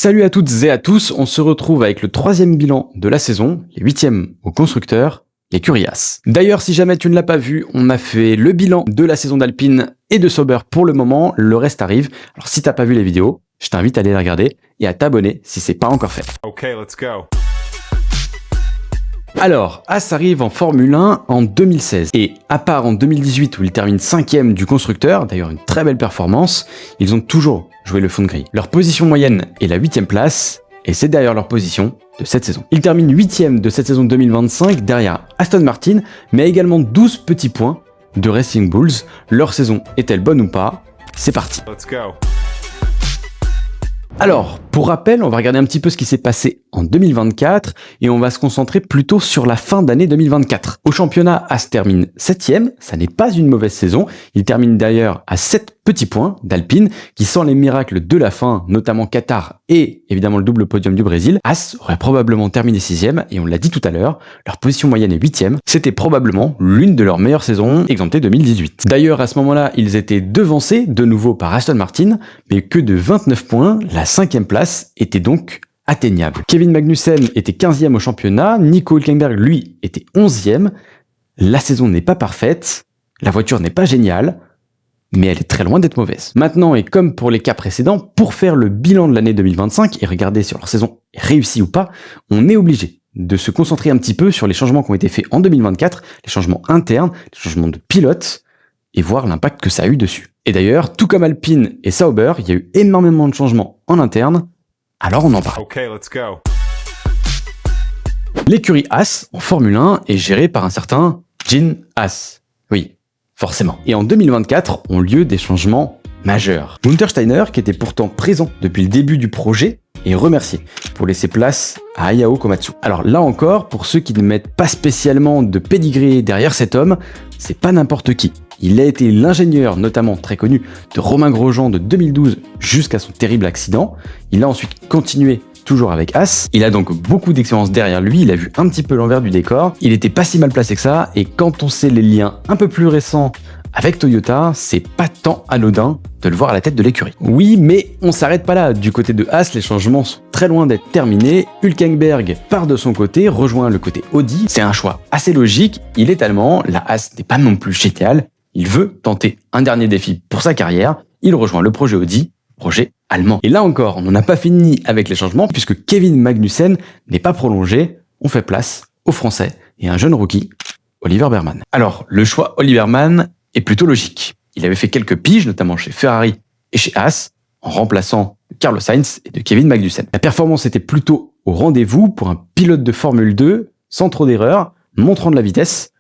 Salut à toutes et à tous, on se retrouve avec le troisième bilan de la saison, les huitièmes au constructeur, l'écurie As. D'ailleurs, si jamais tu ne l'as pas vu, on a fait le bilan de la saison d'Alpine et de Sauber pour le moment, le reste arrive. Alors si t'as pas vu les vidéos, je t'invite à aller les regarder et à t'abonner si c'est pas encore fait. Ok, let's go. Alors, As arrive en Formule 1 en 2016 et à part en 2018 où il termine 5ème du constructeur, d'ailleurs une très belle performance, ils ont toujours joué le fond de grille. Leur position moyenne est la 8ème place et c'est derrière leur position de cette saison. Ils terminent 8ème de cette saison 2025 derrière Aston Martin, mais également 12 petits points de Racing Bulls. Leur saison est-elle bonne ou pas? C'est parti. Let's go. Alors, pour rappel, on va regarder un petit peu ce qui s'est passé en 2024 et on va se concentrer plutôt sur la fin d'année 2024. Au championnat, As termine 7ème, ça n'est pas une mauvaise saison. Il termine d'ailleurs à 7 petits points d'Alpine qui, sans les miracles de la fin, notamment Qatar et évidemment le double podium du Brésil, As aurait probablement terminé 6ème et on l'a dit tout à l'heure, leur position moyenne est 8ème. C'était probablement l'une de leurs meilleures saisons, exemptée 2018. D'ailleurs, à ce moment-là, ils étaient devancés de nouveau par Aston Martin, mais que de 29 points, la 5ème place était donc atteignable. Kevin Magnussen était 15ème au championnat, Nico Hülkenberg, lui, était 11ème. La saison n'est pas parfaite, la voiture n'est pas géniale, mais elle est très loin d'être mauvaise. Maintenant, et comme pour les cas précédents, pour faire le bilan de l'année 2025 et regarder si leur saison est réussie ou pas, on est obligé de se concentrer un petit peu sur les changements qui ont été faits en 2024, les changements internes, les changements de pilote, et voir l'impact que ça a eu dessus. Et d'ailleurs, tout comme Alpine et Sauber, il y a eu énormément de changements en interne, alors on en parle. Ok, let's go. L'écurie As en Formule 1 est gérée par un certain Gene Haas. Oui, forcément. Et en 2024 ont lieu des changements majeurs. Günther Steiner, qui était pourtant présent depuis le début du projet, est remercié pour laisser place à Ayao Komatsu. Alors là encore, pour ceux qui ne mettent pas spécialement de pédigré derrière cet homme, c'est pas n'importe qui. Il a été l'ingénieur, notamment très connu, de Romain Grosjean de 2012 jusqu'à son terrible accident. Il a ensuite continué toujours avec As. Il a donc beaucoup d'expérience derrière lui, il a vu un petit peu l'envers du décor. Il était pas si mal placé que ça, et quand on sait les liens un peu plus récents avec Toyota, c'est pas tant anodin de le voir à la tête de l'écurie. Oui, mais on s'arrête pas là. Du côté de As, les changements sont très loin d'être terminés. Hülkenberg part de son côté, rejoint le côté Audi. C'est un choix assez logique. Il est allemand, la As n'est pas non plus géniale. Il veut tenter un dernier défi pour sa carrière. Il rejoint le projet Audi, projet allemand. Et là encore, on n'en a pas fini avec les changements puisque Kevin Magnussen n'est pas prolongé. On fait place aux Français et un jeune rookie, Oliver Behrmann. Alors, le choix Oliver Behrmann est plutôt logique. Il avait fait quelques piges, notamment chez Ferrari et chez As, en remplaçant Carlos Sainz et de Kevin Magnussen. La performance était plutôt au rendez-vous pour un pilote de Formule 2, sans trop d'erreurs, montrant de la vitesse.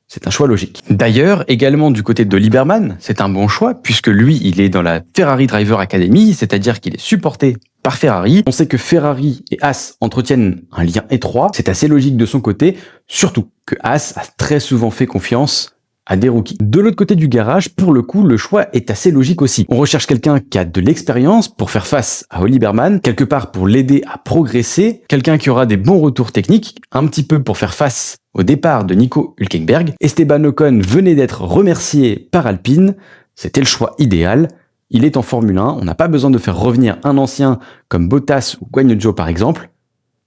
C'est un choix logique. D'ailleurs, également du côté de Lieberman, c'est un bon choix, puisque lui, il est dans la Ferrari Driver Academy, c'est-à-dire qu'il est supporté par Ferrari. On sait que Ferrari et As entretiennent un lien étroit, c'est assez logique de son côté, surtout que As a très souvent fait confiance à des rookies. De l'autre côté du garage, pour le coup, le choix est assez logique aussi. On recherche quelqu'un qui a de l'expérience pour faire face à Oli Behrmann, quelque part pour l'aider à progresser, quelqu'un qui aura des bons retours techniques, un petit peu pour faire face au départ de Nico Hülkenberg. Esteban Ocon venait d'être remercié par Alpine, c'était le choix idéal. Il est en Formule 1, on n'a pas besoin de faire revenir un ancien comme Bottas ou Guanyu Zhou par exemple.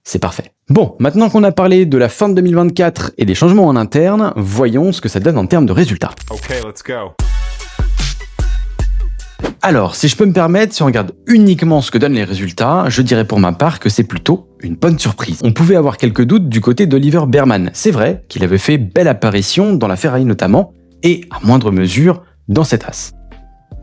C'est parfait. Bon, maintenant qu'on a parlé de la fin de 2024 et des changements en interne, voyons ce que ça donne en termes de résultats. Ok, let's go. Alors, si je peux me permettre, si on regarde uniquement ce que donnent les résultats, je dirais pour ma part que c'est plutôt une bonne surprise. On pouvait avoir quelques doutes du côté d'Oliver Behrmann. C'est vrai qu'il avait fait belle apparition dans la Ferrari notamment, et à moindre mesure dans cette As.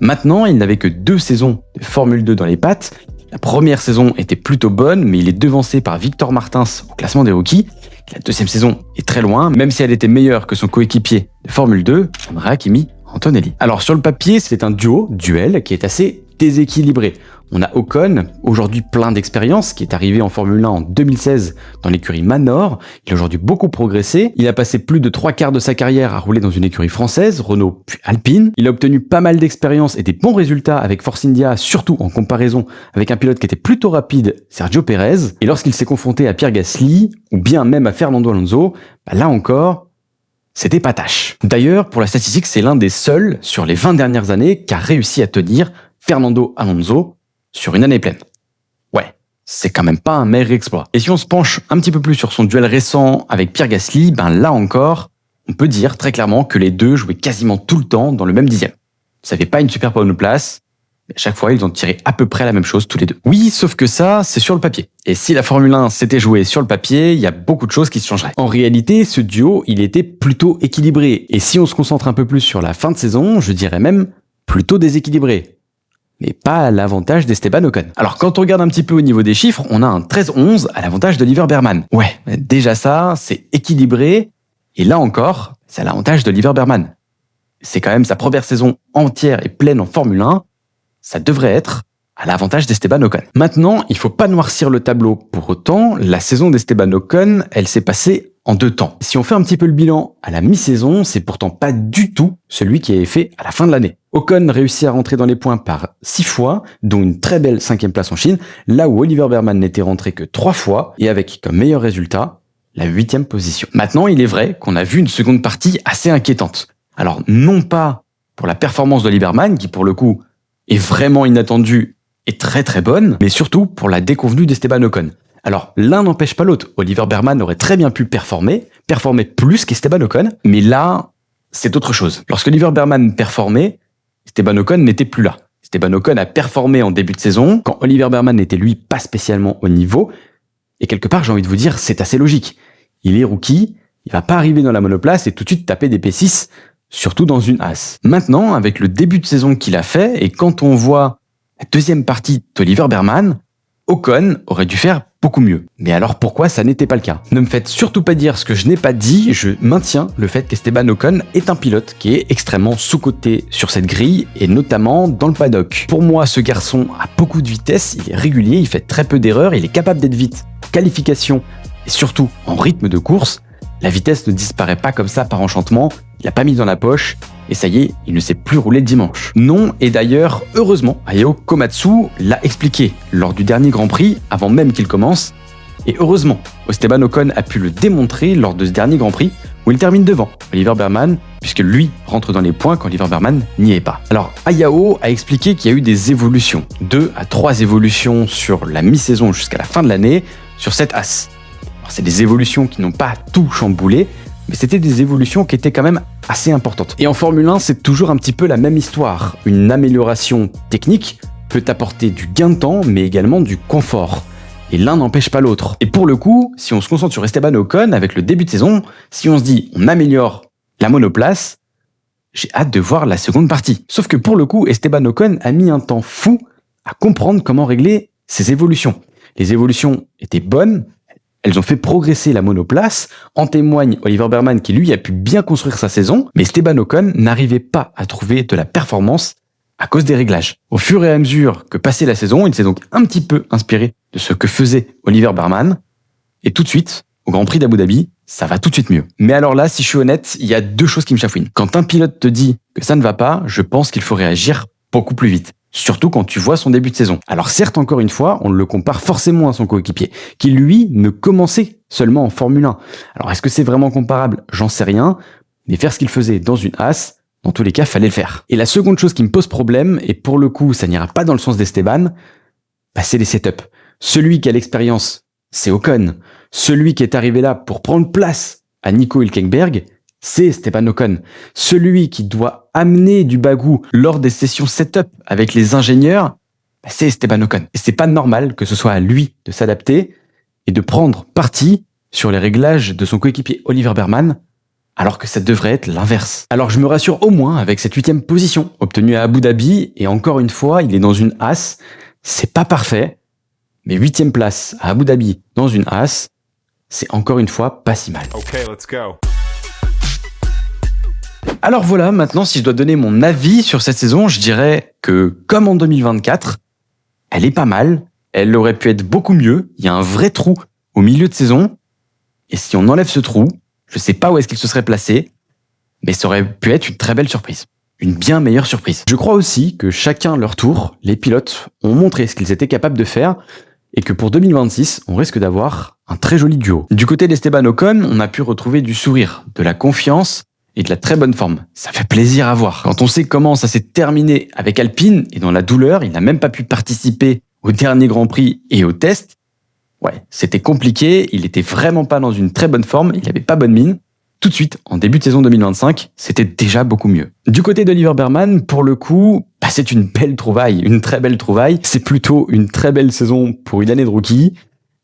Maintenant, il n'avait que 2 saisons de Formule 2 dans les pattes. La première saison était plutôt bonne, mais il est devancé par Victor Martins au classement des rookies. La deuxième saison est très loin, même si elle était meilleure que son coéquipier de Formule 2, Andrea Kimi Antonelli. Alors sur le papier, c'est un duel, qui est assez déséquilibré. On a Ocon, aujourd'hui plein d'expérience, qui est arrivé en Formule 1 en 2016 dans l'écurie Manor. Il a aujourd'hui beaucoup progressé. Il a passé plus de 3/4 de sa carrière à rouler dans une écurie française, Renault puis Alpine. Il a obtenu pas mal d'expérience et des bons résultats avec Force India, surtout en comparaison avec un pilote qui était plutôt rapide, Sergio Pérez. Et lorsqu'il s'est confronté à Pierre Gasly, ou bien même à Fernando Alonso, là encore, c'était pas tâche. D'ailleurs, pour la statistique, c'est l'un des seuls sur les 20 dernières années qui a réussi à tenir Fernando Alonso sur une année pleine. Ouais, c'est quand même pas un maigre exploit. Et si on se penche un petit peu plus sur son duel récent avec Pierre Gasly, là encore, on peut dire très clairement que les deux jouaient quasiment tout le temps dans le même dixième. Ça fait pas une super monoplace, mais à chaque fois ils ont tiré à peu près la même chose tous les deux. Oui, sauf que ça, c'est sur le papier. Et si la Formule 1 s'était jouée sur le papier, il y a beaucoup de choses qui se changeraient. En réalité, ce duo, il était plutôt équilibré. Et si on se concentre un peu plus sur la fin de saison, je dirais même plutôt déséquilibré. Mais pas à l'avantage d'Esteban Ocon. Alors quand on regarde un petit peu au niveau des chiffres, on a un 13-11 à l'avantage d'Oliver Berman. Ouais, déjà ça, c'est équilibré, et là encore, c'est à l'avantage d'Oliver Berman. C'est quand même sa première saison entière et pleine en Formule 1, ça devrait être à l'avantage d'Esteban Ocon. Maintenant, il faut pas noircir le tableau. Pour autant, la saison d'Esteban Ocon, elle s'est passée en 2 temps. Si on fait un petit peu le bilan à la mi-saison, c'est pourtant pas du tout celui qui est fait à la fin de l'année. Ocon réussit à rentrer dans les points par 6 fois, dont une très belle 5e place en Chine, là où Oliver Berman n'était rentré que 3 fois, et avec comme meilleur résultat, la 8e position. Maintenant, il est vrai qu'on a vu une seconde partie assez inquiétante. Alors, non pas pour la performance d'Oliver Berman, qui pour le coup est vraiment inattendue et très très bonne, mais surtout pour la déconvenue d'Esteban Ocon. Alors, l'un n'empêche pas l'autre. Oliver Berman aurait très bien pu performer plus qu'Esteban Ocon, mais là, c'est autre chose. Lorsque Oliver Berman performait, Esteban Ocon n'était plus là. Esteban Ocon a performé en début de saison, quand Oliver Berman n'était lui pas spécialement au niveau, et quelque part, j'ai envie de vous dire, c'est assez logique. Il est rookie, il va pas arriver dans la monoplace et tout de suite taper des P6, surtout dans une As. Maintenant, avec le début de saison qu'il a fait, et quand on voit la deuxième partie d'Oliver Berman, Ocon aurait dû faire beaucoup mieux. Mais alors pourquoi ça n'était pas le cas? Ne me faites surtout pas dire ce que je n'ai pas dit, je maintiens le fait qu'Esteban Ocon est un pilote qui est extrêmement sous-coté sur cette grille, et notamment dans le paddock. Pour moi, ce garçon a beaucoup de vitesse, il est régulier, il fait très peu d'erreurs, il est capable d'être vite en qualification, et surtout en rythme de course. La vitesse ne disparaît pas comme ça par enchantement, il l'a pas mis dans la poche, et ça y est, il ne sait plus rouler dimanche. Non, et d'ailleurs, heureusement, Ayao Komatsu l'a expliqué lors du dernier Grand Prix, avant même qu'il commence, et heureusement, Esteban Ocon a pu le démontrer lors de ce dernier Grand Prix, où il termine devant Oliver Berman, puisque lui rentre dans les points quand Oliver Berman n'y est pas. Alors, Ayao a expliqué qu'il y a eu des évolutions, 2 à 3 évolutions sur la mi-saison jusqu'à la fin de l'année, sur cette As. Alors, c'est des évolutions qui n'ont pas tout chamboulé, mais c'était des évolutions qui étaient quand même assez importantes. Et en Formule 1, c'est toujours un petit peu la même histoire. Une amélioration technique peut apporter du gain de temps, mais également du confort. Et l'un n'empêche pas l'autre. Et pour le coup, si on se concentre sur Esteban Ocon avec le début de saison, si on se dit on améliore la monoplace, j'ai hâte de voir la seconde partie. Sauf que pour le coup, Esteban Ocon a mis un temps fou à comprendre comment régler ces évolutions. Les évolutions étaient bonnes, elles ont fait progresser la monoplace, en témoigne Oliver Berman qui lui a pu bien construire sa saison, mais Esteban Ocon n'arrivait pas à trouver de la performance à cause des réglages. Au fur et à mesure que passait la saison, il s'est donc un petit peu inspiré de ce que faisait Oliver Berman, et tout de suite, au Grand Prix d'Abu Dhabi, ça va tout de suite mieux. Mais alors là, si je suis honnête, il y a 2 choses qui me chafouinent. Quand un pilote te dit que ça ne va pas, je pense qu'il faut réagir beaucoup plus vite. Surtout quand tu vois son début de saison. Alors certes, encore une fois, on le compare forcément à son coéquipier, qui lui ne commençait seulement en Formule 1. Alors est-ce que c'est vraiment comparable? J'en sais rien, mais faire ce qu'il faisait dans une As, dans tous les cas, fallait le faire. Et la seconde chose qui me pose problème, et pour le coup, ça n'ira pas dans le sens d'Esteban, c'est les setups. Celui qui a l'expérience, c'est Ocon. Celui qui est arrivé là pour prendre place à Nico Hülkenberg, c'est Esteban Ocon. Celui qui doit amener du bagou lors des sessions setup avec les ingénieurs, c'est Esteban Ocon. Et c'est pas normal que ce soit à lui de s'adapter et de prendre parti sur les réglages de son coéquipier Oliver Berman, alors que ça devrait être l'inverse. Alors je me rassure au moins avec cette 8e position obtenue à Abu Dhabi, et encore une fois, il est dans une As, c'est pas parfait, mais 8e place à Abu Dhabi dans une As, c'est encore une fois pas si mal. Okay, let's go. Alors voilà, maintenant si je dois donner mon avis sur cette saison, je dirais que comme en 2024, elle est pas mal, elle aurait pu être beaucoup mieux, il y a un vrai trou au milieu de saison, et si on enlève ce trou, je sais pas où est-ce qu'il se serait placé, mais ça aurait pu être une très belle surprise. Une bien meilleure surprise. Je crois aussi que chacun leur tour, les pilotes ont montré ce qu'ils étaient capables de faire, et que pour 2026, on risque d'avoir un très joli duo. Du côté d'Esteban Ocon, on a pu retrouver du sourire, de la confiance, et de la très bonne forme. Ça fait plaisir à voir. Quand on sait comment ça s'est terminé avec Alpine, et dans la douleur, il n'a même pas pu participer au dernier Grand Prix et au test, Ouais, c'était compliqué, il était vraiment pas dans une très bonne forme, il avait pas bonne mine. Tout de suite, en début de saison 2025, c'était déjà beaucoup mieux. Du côté d'Oliver Berman, pour le coup, c'est une belle trouvaille, une très belle trouvaille. C'est plutôt une très belle saison pour une année de rookie.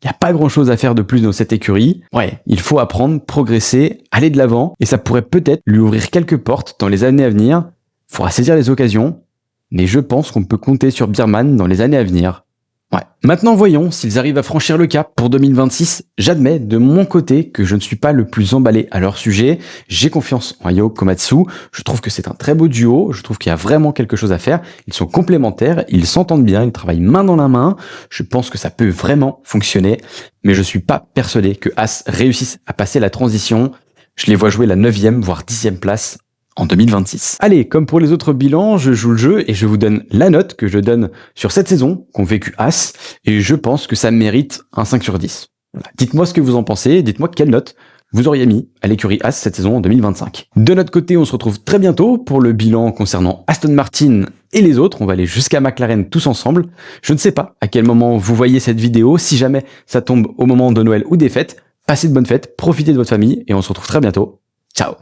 Il n'y a pas grand chose à faire de plus dans cette écurie. Ouais, il faut apprendre, progresser, aller de l'avant, et ça pourrait peut-être lui ouvrir quelques portes dans les années à venir. Il faudra saisir les occasions, mais je pense qu'on peut compter sur Berman dans les années à venir. Ouais. Maintenant, voyons s'ils arrivent à franchir le cap pour 2026. J'admets de mon côté que je ne suis pas le plus emballé à leur sujet. J'ai confiance en Yao Komatsu. Je trouve que c'est un très beau duo. Je trouve qu'il y a vraiment quelque chose à faire. Ils sont complémentaires, ils s'entendent bien, ils travaillent main dans la main. Je pense que ça peut vraiment fonctionner. Mais je suis pas persuadé que As réussisse à passer la transition. Je les vois jouer la 9e, voire 10e place en 2026. Allez, comme pour les autres bilans, je joue le jeu et je vous donne la note que je donne sur cette saison qu'ont vécu As, et je pense que ça mérite un 5 sur 10. Voilà. Dites-moi ce que vous en pensez, dites-moi quelle note vous auriez mis à l'écurie As cette saison en 2025. De notre côté, on se retrouve très bientôt pour le bilan concernant Aston Martin et les autres. On va aller jusqu'à McLaren tous ensemble. Je ne sais pas à quel moment vous voyez cette vidéo. Si jamais ça tombe au moment de Noël ou des fêtes, passez de bonnes fêtes, profitez de votre famille et on se retrouve très bientôt. Ciao!